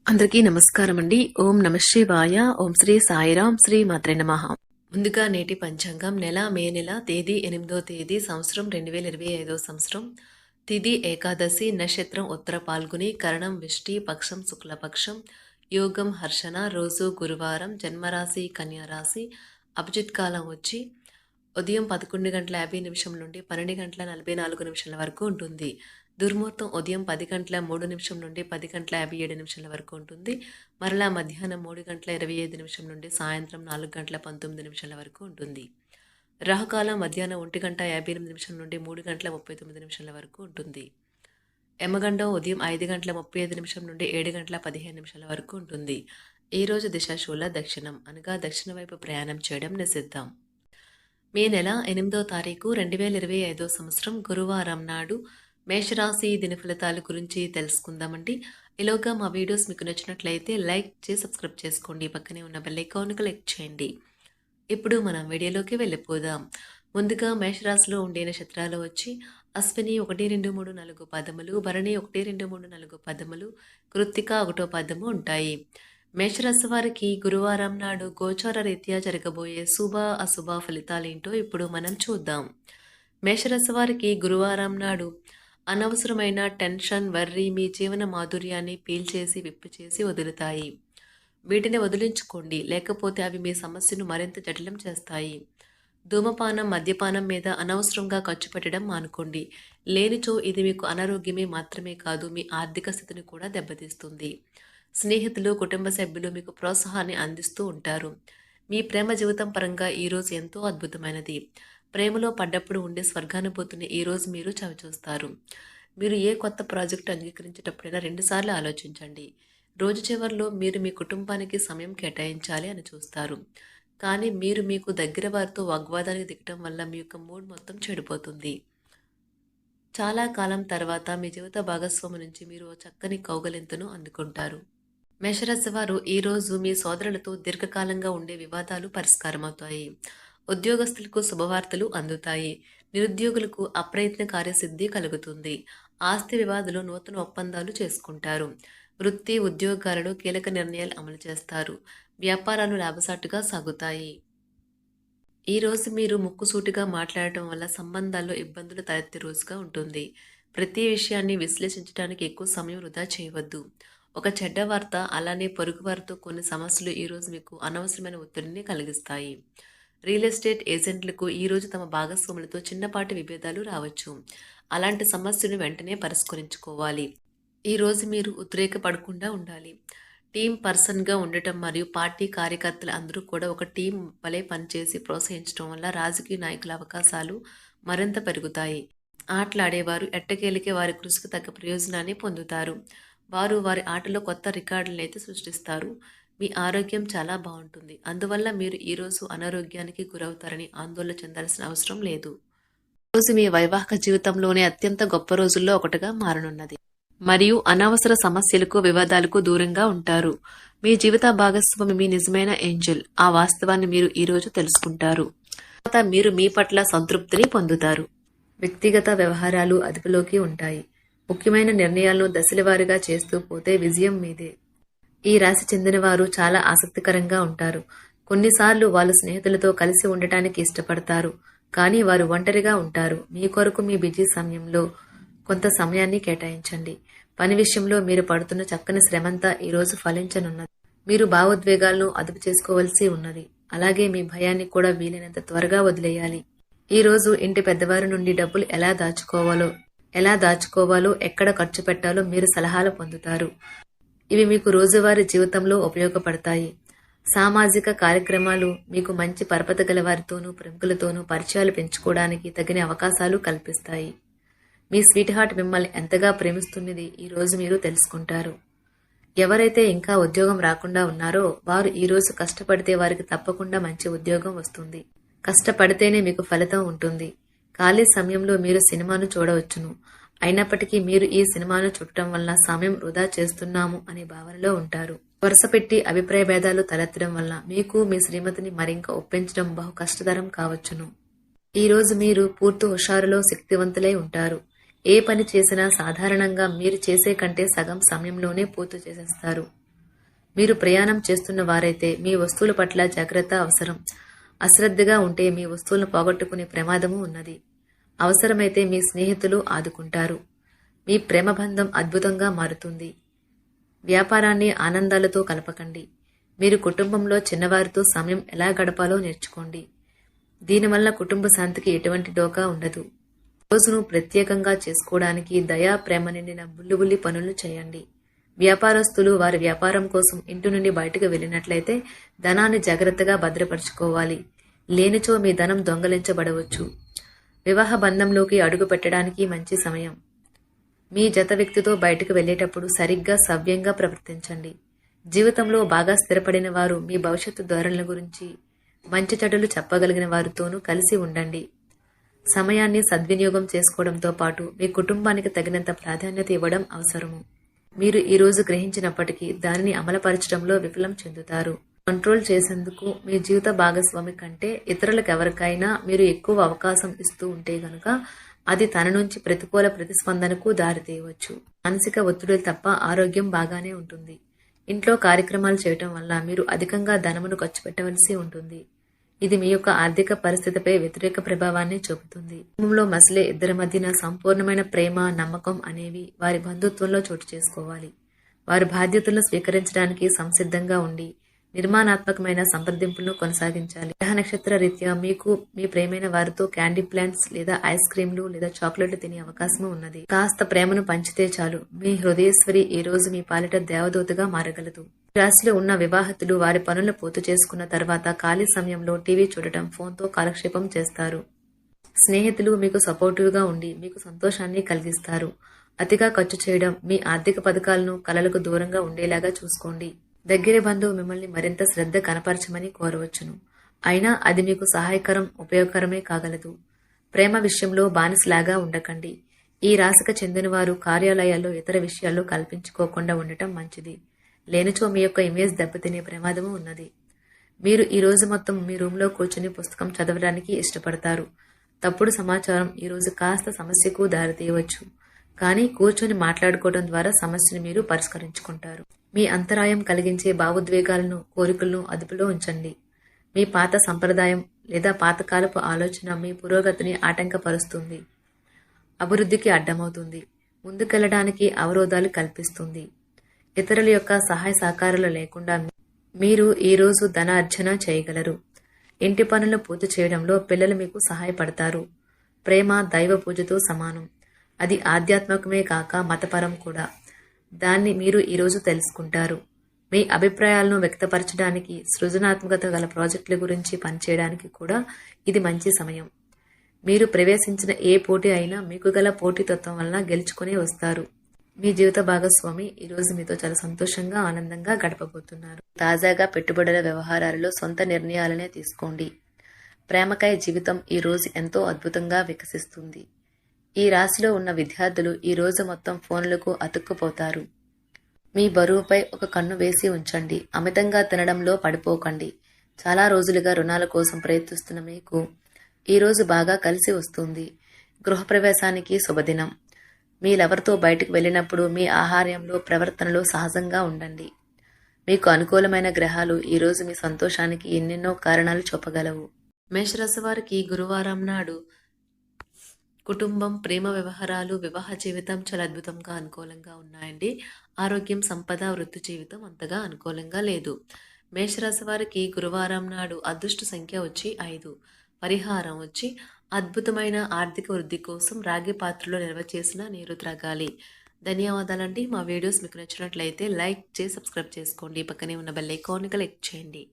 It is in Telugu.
అందరికీ నమస్కారం అండి. ఓం నమ శివాయ. ఓం శ్రీ సాయిరాం. శ్రీ మాత్రే నమః. ముందుగా నేటి పంచాంగం మే నెల తేదీ 8వ తేదీ సంవత్సరం 2025 సంవత్సరం. తిథి ఏకాదశి, నక్షత్రం ఉత్తర పాల్గొని, కరణం విష్టి, పక్షం శుక్లపక్షం, యోగం హర్షణ, రోజు గురువారం, జన్మరాశి కన్యారాశి, అభిజిత్ కాలం వచ్చి ఉదయం 11:50 నుండి 12:44 వరకు ఉంటుంది. దుర్ముహూర్తం ఉదయం 10:03 నుండి 10:57 వరకు ఉంటుంది. మరలా మధ్యాహ్నం 3:25 నుండి సాయంత్రం 4:19 వరకు ఉంటుంది. రాహుకాలం మధ్యాహ్నం 1:58 నుండి 3:39 వరకు ఉంటుంది. యమగండం ఉదయం 5:35 నుండి 7:15 వరకు ఉంటుంది. ఈ రోజు దిశాశూల దక్షిణం, అనగా దక్షిణ వైపు ప్రయాణం చేయడం నిషిద్ధం. మే నెల 8వ తారీఖు 2025 సంవత్సరం గురువారం నాడు మేషరాశి దిన ఫలితాల గురించి తెలుసుకుందామండి. ఈలోగా మా వీడియోస్ మీకు నచ్చినట్లయితే లైక్ చేసి సబ్స్క్రైబ్ చేసుకోండి. పక్కనే ఉన్న బెల్ ఐకాన్ క్లిక్ చేయండి. ఇప్పుడు మనం వీడియోలోకి వెళ్ళిపోదాం. ముందుగా మేషరాశిలో ఉండే నక్షత్రాలు వచ్చి అశ్విని 1, 2, 3, 4 పదములు, భరణి 1, 2, 3, 4 పదములు, కృత్తిక 1వ పదము ఉంటాయి. మేషరాశి వారికి గురువారం నాడు గోచార రీత్యా జరగబోయే శుభ అశుభ ఫలితాలేంటో ఇప్పుడు మనం చూద్దాం. మేషరాశి వారికి గురువారం నాడు అనవసరమైన టెన్షన్, వర్రీ మీ జీవన మాధుర్యాన్ని పీల్చేసి విప్పిచేసి వదులుతాయి. వీటిని వదిలించుకోండి, లేకపోతే అవి మీ సమస్యను మరింత జటిలం చేస్తాయి. ధూమపానం, మద్యపానం మీద అనవసరంగా ఖర్చు పెట్టడం మానుకోండి. లేనిచో ఇది మీకు అనారోగ్యమే మాత్రమే కాదు, మీ ఆర్థిక స్థితిని కూడా దెబ్బతీస్తుంది. స్నేహితులు, కుటుంబ సభ్యులు మీకు ప్రోత్సాహాన్ని అందిస్తూ ఉంటారు. మీ ప్రేమ జీవితం పరంగా ఈరోజు ఎంతో అద్భుతమైనది. ప్రేమలో పడ్డప్పుడు ఉండే స్వర్గానుభూతిని ఈరోజు మీరు చవిచూస్తారు. మీరు ఏ కొత్త ప్రాజెక్టు అంగీకరించేటప్పుడైనా 2 సార్లు ఆలోచించండి. రోజు చివరిలో మీరు మీ కుటుంబానికి సమయం కేటాయించాలి అని చూస్తారు. కానీ మీరు మీకు దగ్గర వారితో వాగ్వాదానికి దిగటం వల్ల మీ యొక్క మూడ్ మొత్తం చెడిపోతుంది. చాలా కాలం తర్వాత మీ జీవిత భాగస్వామి నుంచి మీరు చక్కని కౌగలింతను అందుకుంటారు. మేషరాశి వారు ఈరోజు మీ సోదరులతో దీర్ఘకాలంగా ఉండే వివాదాలు పరిష్కారమవుతాయి. ఉద్యోగస్తులకు శుభవార్తలు అందుతాయి. నిరుద్యోగులకు అప్రయత్న కార్యసిద్ధి కలుగుతుంది. ఆస్తి వివాదులు నూతన ఒప్పందాలు చేసుకుంటారు. వృత్తి ఉద్యోగాలలో కీలక నిర్ణయాలు అమలు చేస్తారు. వ్యాపారాలు లాభసాటుగా సాగుతాయి. ఈరోజు మీరు ముక్కుసూటిగా మాట్లాడటం వల్ల సంబంధాల్లో ఇబ్బందులు తలెత్తే రోజుగా ఉంటుంది. ప్రతి విషయాన్ని విశ్లేషించడానికి ఎక్కువ సమయం వృధా చేయవద్దు. ఒక చెడ్డ వార్త, అలానే పొరుగు వారితో కొన్ని సమస్యలు ఈరోజు మీకు అనవసరమైన ఒత్తిడిని కలిగిస్తాయి. రియల్ ఎస్టేట్ ఏజెంట్లకు ఈరోజు తమ భాగస్వాములతో చిన్నపాటి విభేదాలు రావచ్చు. అలాంటి సమస్యను వెంటనే పరిష్కరించుకోవాలి. ఈరోజు మీరు ఉద్రేకపడకుండా ఉండాలి. టీం పర్సన్గా ఉండటం మరియు పార్టీ కార్యకర్తలు అందరూ కూడా ఒక టీం వలె పనిచేసి ప్రోత్సహించడం వల్ల రాజకీయ నాయకుల అవకాశాలు మరింత పెరుగుతాయి. ఆటలాడేవారు ఎట్టకేలికే వారి కృషికి తగ్గ ప్రయోజనాన్ని పొందుతారు. వారు వారి ఆటలో కొత్త రికార్డులను అయితే సృష్టిస్తారు. మీ ఆరోగ్యం చాలా బాగుంటుంది. అందువల్ల మీరు ఈరోజు అనారోగ్యానికి గురవుతారని ఆందోళన చెందాల్సిన అవసరం లేదు. ఈరోజు మీ వైవాహిక జీవితంలోనే అత్యంత గొప్ప రోజుల్లో ఒకటిగా మారనున్నది మరియు అనవసర సమస్యలకు, వివాదాలకు దూరంగా ఉంటారు. మీ జీవిత భాగస్వామి మీ నిజమైన ఏంజెల్. ఆ వాస్తవాన్ని మీరు ఈరోజు తెలుసుకుంటారు. తర్వాత మీరు మీ పట్ల సంతృప్తిని పొందుతారు. వ్యక్తిగత వ్యవహారాలు అదుపులోకి ఉంటాయి. ముఖ్యమైన నిర్ణయాలను దశలవారీగా చేస్తూ పోతే విజయం మీదే. ఈ రాశి చెందిన వారు చాలా ఆసక్తికరంగా ఉంటారు. కొన్నిసార్లు వాళ్ళు స్నేహితులతో కలిసి ఉండటానికి ఇష్టపడతారు, కానీ వారు ఒంటరిగా ఉంటారు. మీ కొరకు మీ బిజీ సమయంలో కొంత సమయాన్ని కేటాయించండి. పని విషయంలో మీరు పడుతున్న చక్కని శ్రమంతా ఈరోజు ఫలించనున్నది. మీరు భావోద్వేగాలను అదుపు చేసుకోవలసి ఉన్నది. అలాగే మీ భయాన్ని కూడా వీలైనంత త్వరగా వదిలేయాలి. ఈ రోజు ఇంటి పెద్దవారి నుండి డబ్బులు ఎలా దాచుకోవాలో, ఎక్కడ ఖర్చు పెట్టాలో మీరు సలహాలు పొందుతారు. ఇవి మీకు రోజువారీ జీవితంలో ఉపయోగపడతాయి. సామాజిక కార్యక్రమాలు మీకు మంచి పరపతి గల వారితోనూ, ప్రముఖులతోనూ పరిచయాలు పెంచుకోవడానికి తగిన అవకాశాలు కల్పిస్తాయి. మీ స్వీట్ హార్ట్ మిమ్మల్ని ఎంతగా ప్రేమిస్తున్నది ఈరోజు మీరు తెలుసుకుంటారు. ఎవరైతే ఇంకా ఉద్యోగం రాకుండా ఉన్నారో వారు ఈరోజు కష్టపడితే వారికి తప్పకుండా మంచి ఉద్యోగం వస్తుంది. కష్టపడితేనే మీకు ఫలితం ఉంటుంది. ఖాళీ సమయంలో మీరు సినిమాను చూడవచ్చును. అయినప్పటికీ మీరు ఈ సినిమాను చూడటం వల్ల సమయం వృధా చేస్తున్నాము అనే భావనలో ఉంటారు. వరుసపెట్టి అభిప్రాయ భేదాలు తలెత్తడం వల్ల మీకు మీ శ్రీమతిని మరింక ఒప్పించడం బహు కష్టతరం కావచ్చును. ఈరోజు మీరు పూర్తి హుషారులో శక్తివంతులై ఉంటారు. ఏ పని చేసినా సాధారణంగా మీరు చేసే కంటే సగం సమయంలోనే పూర్తి చేసేస్తారు. మీరు ప్రయాణం చేస్తున్న వారైతే మీ వస్తువుల పట్ల జాగ్రత్త అవసరం. అశ్రద్ధగా ఉంటే మీ వస్తువులను పోగొట్టుకునే ప్రమాదము ఉన్నది. అవసరమైతే మీ స్నేహితులు ఆదుకుంటారు. మీ ప్రేమ బంధం అద్భుతంగా మారుతుంది. వ్యాపారాన్ని ఆనందాలతో కలపకండి. మీరు కుటుంబంలో చిన్నవారితో సమయం ఎలా గడపాలో నేర్చుకోండి. దీనివల్ల కుటుంబ శాంతికి ఎటువంటి డోకా ఉండదు. రోజును ప్రత్యేకంగా చేసుకోవడానికి దయా ప్రేమ నిండిన బుల్లిబుల్లి పనులు చేయండి. వ్యాపారస్తులు వారి వ్యాపారం కోసం ఇంటి నుండి బయటకు వెళ్ళినట్లయితే ధనాన్ని జాగ్రత్తగా భద్రపరచుకోవాలి. లేనిచో మీ ధనం దొంగలించబడవచ్చు. వివాహ బంధంలోకి అడుగు పెట్టడానికి మంచి సమయం. మీ జత వ్యక్తితో బయటకు వెళ్లేటప్పుడు సరిగ్గా సవ్యంగా ప్రవర్తించండి. జీవితంలో బాగా స్థిరపడిన వారు మీ భవిష్యత్తు ధోరణుల గురించి మంచి చెడులు చెప్పగలిగిన వారితోనూ కలిసి ఉండండి. సమయాన్ని సద్వినియోగం చేసుకోవడంతో పాటు మీ కుటుంబానికి తగినంత ప్రాధాన్యత ఇవ్వడం అవసరము. మీరు ఈ రోజు గ్రహించినప్పటికీ దానిని అమలుపరచడంలో విఫలం చెందుతారు. కంట్రోల్ చేసేందుకు మీ జీవిత భాగస్వామి కంటే ఇతరులకు ఎవరికైనా మీరు ఎక్కువ అవకాశం ఇస్తూ ఉంటే గనుక అది తన నుంచి ప్రతికూల ప్రతిస్పందనకు దారితీయవచ్చు. మానసిక ఒత్తిడులు తప్ప ఆరోగ్యం బాగానే ఉంటుంది. ఇంట్లో కార్యక్రమాలు చేయటం వల్ల మీరు అధికంగా ధనమును ఖర్చు పెట్టవలసి ఉంటుంది. ఇది మీ యొక్క ఆర్థిక పరిస్థితిపై వ్యతిరేక ప్రభావాన్ని చూపుతుంది. కుటుంబంలో మసలే ఇద్దరి మధ్యన సంపూర్ణమైన ప్రేమ, నమ్మకం అనేవి వారి బంధుత్వంలో చోటు చేసుకోవాలి. వారి బాధ్యతలను స్వీకరించడానికి సంసిద్ధంగా ఉండి నిర్మాణాత్మకమైన సంప్రదింపులను కొనసాగించాలి. గ్రహ నక్షత్ర రీత్యా మీకు మీ ప్రేమైన వారితో క్యాండీ ప్లాంట్స్ లేదా ఐస్ క్రీంలు లేదా చాక్లెట్లు తినే అవకాశం ఉన్నది. కాస్త ప్రేమను పంచితే చాలు మీ హృదయేశ్వరి ఈ రోజు మీ పాలిట దేవదూతగా మారగలదు. రాశిలో ఉన్న వివాహితులు వారి పనులను పూర్తి చేసుకున్న తర్వాత ఖాళీ సమయంలో టీవీ చూడటం, ఫోన్తో కాలక్షేపం చేస్తారు. స్నేహితులు మీకు సపోర్టివ్గా ఉండి మీకు సంతోషాన్ని కలిగిస్తారు. అతిగా ఖర్చు చేయడం, మీ ఆర్థిక పథకాలను కలలకు దూరంగా ఉండేలాగా చూసుకోండి. దగ్గర బంధువు మిమ్మల్ని మరింత శ్రద్ధ కనపరచమని కోరవచ్చును. అయినా అది మీకు సహాయకరం, ఉపయోగకరమే కాగలదు. ప్రేమ విషయంలో బానిసలాగా ఉండకండి. ఈ రాశికి చెందిన వారు కార్యాలయాల్లో ఇతర విషయాల్లో కల్పించుకోకుండా ఉండటం మంచిది. లేనిచో మీ యొక్క ఇమేజ్ దెబ్బతినే ప్రమాదము ఉన్నది. మీరు ఈ రోజు మొత్తం మీ రూమ్లో కూర్చుని పుస్తకం చదవడానికి ఇష్టపడతారు. తప్పుడు సమాచారం ఈ రోజు కాస్త సమస్యకు దారితీయవచ్చు. కానీ కూర్చొని మాట్లాడుకోవడం ద్వారా సమస్యను మీరు పరిష్కరించుకుంటారు. మీ అంతరాయం కలిగించే భావోద్వేగాలను, కోరికలను అదుపులో ఉంచండి. మీ పాత సంప్రదాయం లేదా పాతకాలపు ఆలోచన మీ పురోగతిని ఆటంకపరుస్తుంది, అభివృద్ధికి అడ్డమవుతుంది, ముందుకెళ్లడానికి అవరోధాలు కల్పిస్తుంది. ఇతరుల యొక్క సహాయ సహకారాలు లేకుండా మీరు ఈ రోజు ధనార్జన చేయగలరు. ఇంటి పనులు పూర్తి చేయడంలో పిల్లలు మీకు సహాయపడతారు. ప్రేమ దైవ పూజతో సమానం. అది ఆధ్యాత్మికమే కాక మతపరం కూడా. దాన్ని మీరు ఈరోజు తెలుసుకుంటారు. మీ అభిప్రాయాలను వ్యక్తపరచడానికి, సృజనాత్మకత గల ప్రాజెక్టుల గురించి పనిచేయడానికి కూడా ఇది మంచి సమయం. మీరు ప్రవేశించిన ఏ పోటీ అయినా మీకు గల పోటీతత్వం వలన గెలుచుకునే వస్తారు. మీ జీవిత భాగస్వామి ఈరోజు మీతో చాలా సంతోషంగా, ఆనందంగా గడపబోతున్నారు. తాజాగా పెట్టుబడుల వ్యవహారాలలో సొంత నిర్ణయాలనే తీసుకోండి. ప్రేమకై జీవితం ఈ రోజు ఎంతో అద్భుతంగా వికసిస్తుంది. ఈ రాశిలో ఉన్న విద్యార్థులు ఈ రోజు మొత్తం ఫోన్లకు అతుక్కుపోతారు. మీ బరువుపై ఒక కన్ను వేసి ఉంచండి. అమితంగా తినడంలో పడిపోకండి. చాలా రోజులుగా రుణాల కోసం ప్రయత్నిస్తున్న మీకు ఈ రోజు బాగా కలిసి వస్తుంది. గృహప్రవేశానికి శుభదినం. మీరెవరితో బయటకు వెళ్ళినప్పుడు మీ ఆహార్యంలో, ప్రవర్తనలో సహజంగా ఉండండి. మీకు అనుకూలమైన గ్రహాలు ఈ రోజు మీ సంతోషానికి ఎన్నెన్నో కారణాలు చెప్పగలవు. మేషరాశి వారికి గురువారం నాడు కుటుంబం, ప్రేమ వ్యవహారాలు, వివాహ జీవితం చాలా అద్భుతంగా అనుకూలంగా ఉన్నాయండి. ఆరోగ్యం, సంపద, వృత్తి జీవితం అంతగా అనుకూలంగా లేదు. మేషరాశి వారికి గురువారం నాడు అదృష్ట సంఖ్య వచ్చి 5. పరిహారం వచ్చి అద్భుతమైన ఆర్థిక వృద్ధి కోసం రాగి పాత్రలో నిల్వ చేసిన నీరు త్రాగాలి. ధన్యవాదాలండి. మా వీడియోస్ మీకు నచ్చినట్లయితే లైక్ చేసి సబ్స్క్రైబ్ చేసుకోండి. పక్కనే ఉన్న బెల్ ఐకాన్ని క్లిక్ చేయండి.